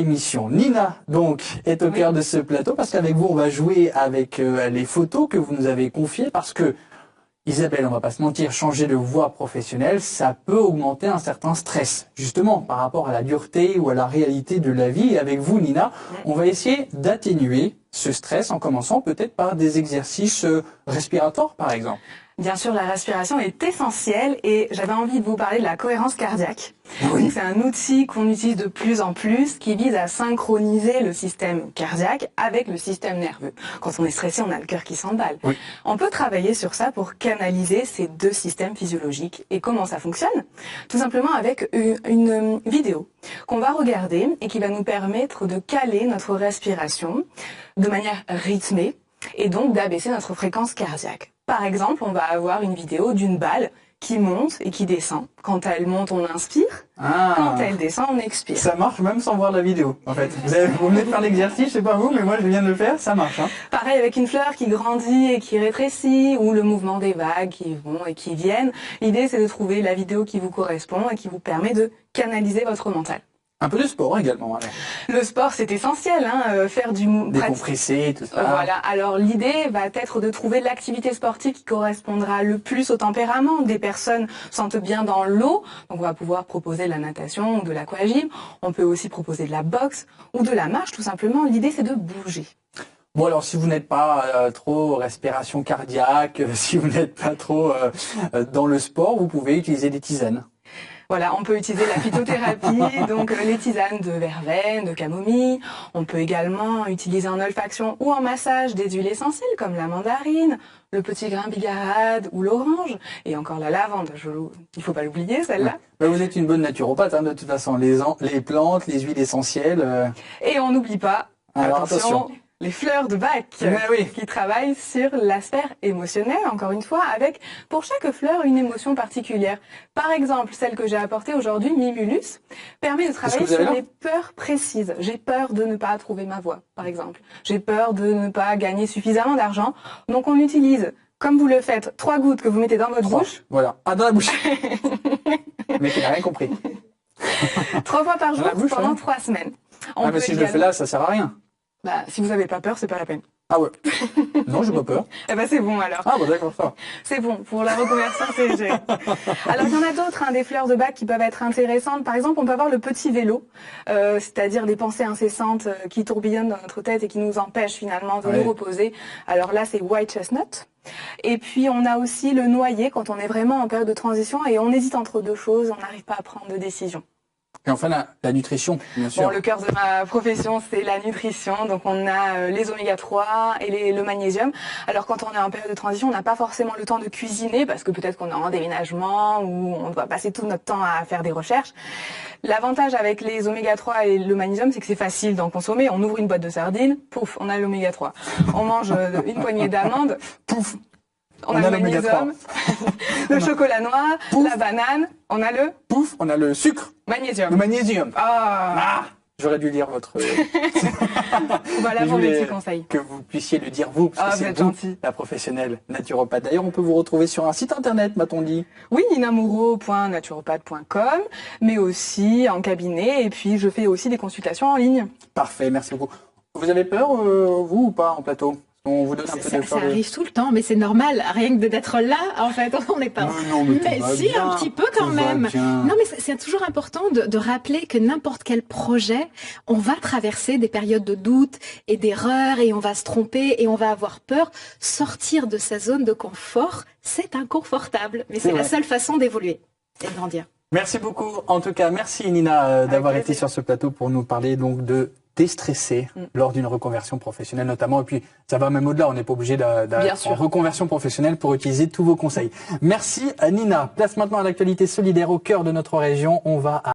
Émission. Nina, donc, est au cœur de ce plateau parce qu'avec vous, on va jouer avec les photos que vous nous avez confiées parce que, Isabelle, on va pas se mentir, changer de voie professionnelle, ça peut augmenter un certain stress, justement, par rapport à la dureté ou à la réalité de la vie. Et avec vous, Nina, on va essayer d'atténuer ce stress en commençant peut-être par des exercices respiratoires, par exemple. Bien sûr, la respiration est essentielle et j'avais envie de vous parler de la cohérence cardiaque. Oui. C'est un outil qu'on utilise de plus en plus qui vise à synchroniser le système cardiaque avec le système nerveux. Quand on est stressé, on a le cœur qui s'emballe. Oui. On peut travailler sur ça pour canaliser ces deux systèmes physiologiques. Et comment ça fonctionne? Tout simplement avec une vidéo qu'on va regarder et qui va nous permettre de caler notre respiration de manière rythmée et donc d'abaisser notre fréquence cardiaque. Par exemple, on va avoir une vidéo d'une balle qui monte et qui descend. Quand elle monte, on inspire. Quand elle descend, on expire. Ça marche même sans voir la vidéo, en fait. Vous venez de faire l'exercice, je sais pas vous, mais moi je viens de le faire, ça marche. Hein. Pareil avec une fleur qui grandit et qui rétrécit, ou le mouvement des vagues qui vont et qui viennent. L'idée, c'est de trouver la vidéo qui vous correspond et qui vous permet de canaliser votre mental. Un peu de sport également. Alors. Le sport, c'est essentiel, hein, faire du décompresser, tout ça. Voilà. Alors l'idée va être de trouver l'activité sportive qui correspondra le plus au tempérament. Des personnes sentent bien dans l'eau, donc on va pouvoir proposer de la natation ou de l'aquagym. On peut aussi proposer de la boxe ou de la marche, tout simplement. L'idée, c'est de bouger. Bon alors si vous n'êtes pas trop respiration cardiaque, si vous n'êtes pas trop dans le sport, vous pouvez utiliser des tisanes. Voilà, on peut utiliser la phytothérapie, donc les tisanes de verveine, de camomille. On peut également utiliser en olfaction ou en massage des huiles essentielles comme la mandarine, le petit grain bigarade ou l'orange. Et encore la lavande, il faut pas l'oublier celle-là. Ouais. Vous êtes une bonne naturopathe, hein, de toute façon. Les plantes, les huiles essentielles. Et on n'oublie pas, alors, attention. Les fleurs de Bach qui travaillent sur l'aspect émotionnel, encore une fois, avec pour chaque fleur une émotion particulière. Par exemple, celle que j'ai apportée aujourd'hui, Mimulus, permet de travailler sur les peurs précises. J'ai peur de ne pas trouver ma voie, par exemple. J'ai peur de ne pas gagner suffisamment d'argent. Donc on utilise, comme vous le faites, 3 gouttes que vous mettez dans votre bouche. Voilà, dans la bouche. Mais tu n'as rien compris. 3 fois par jour pendant 3 semaines. Mais si je le fais là, ça sert à rien. Bah, si vous n'avez pas peur, c'est pas la peine. Ah ouais. Non, j'ai pas peur. Eh ben, c'est bon, alors. Ah bon, d'accord, ça. C'est bon. Pour la reconversion, c'est géré. Alors, il y en a d'autres, hein, des fleurs de Bach qui peuvent être intéressantes. Par exemple, on peut avoir le petit vélo, c'est-à-dire des pensées incessantes qui tourbillonnent dans notre tête et qui nous empêchent finalement de nous reposer. Alors là, c'est White Chestnut. Et puis, on a aussi le noyer quand on est vraiment en période de transition et on hésite entre deux choses, on n'arrive pas à prendre de décision. Et enfin, la nutrition, bien sûr. Bon, le cœur de ma profession, c'est la nutrition. Donc, on a les oméga 3 et le magnésium. Alors, quand on est en période de transition, on n'a pas forcément le temps de cuisiner parce que peut-être qu'on est en déménagement ou on doit passer tout notre temps à faire des recherches. L'avantage avec les oméga 3 et le magnésium, c'est que c'est facile d'en consommer. On ouvre une boîte de sardines, pouf, on a l'oméga 3. On mange une poignée d'amandes, pouf, on a le magnésium, le chocolat noir, pouf, la banane, on a le... Pouf, on a le sucre. Magnésium. Le magnésium. Ah, j'aurais dû lire votre... Voilà pour mes petits conseils. Que vous puissiez le dire vous, parce que c'est vous, la professionnelle naturopathe. D'ailleurs, on peut vous retrouver sur un site internet, m'a-t-on dit. Oui, ninamouro.naturopathe.com, mais aussi en cabinet, et puis je fais aussi des consultations en ligne. Parfait, merci beaucoup. Vous avez peur, vous, ou pas, en plateau? On vous donne un peu de ça arrive tout le temps, mais c'est normal. Rien que d'être là, en fait, on n'est pas. Mais si, bien, un petit peu quand même. Non, mais c'est toujours important de rappeler que n'importe quel projet, on va traverser des périodes de doute et d'erreur, et on va se tromper et on va avoir peur. Sortir de sa zone de confort, c'est inconfortable, mais c'est la seule façon d'évoluer et de grandir. Merci beaucoup. En tout cas, merci Nina d'avoir été sur ce plateau pour nous parler donc de déstresser lors d'une reconversion professionnelle notamment, et puis ça va même au-delà, on n'est pas obligé d'être en reconversion professionnelle pour utiliser tous vos conseils. Merci à Nina. Place maintenant à l'actualité solidaire au cœur de notre région. On va à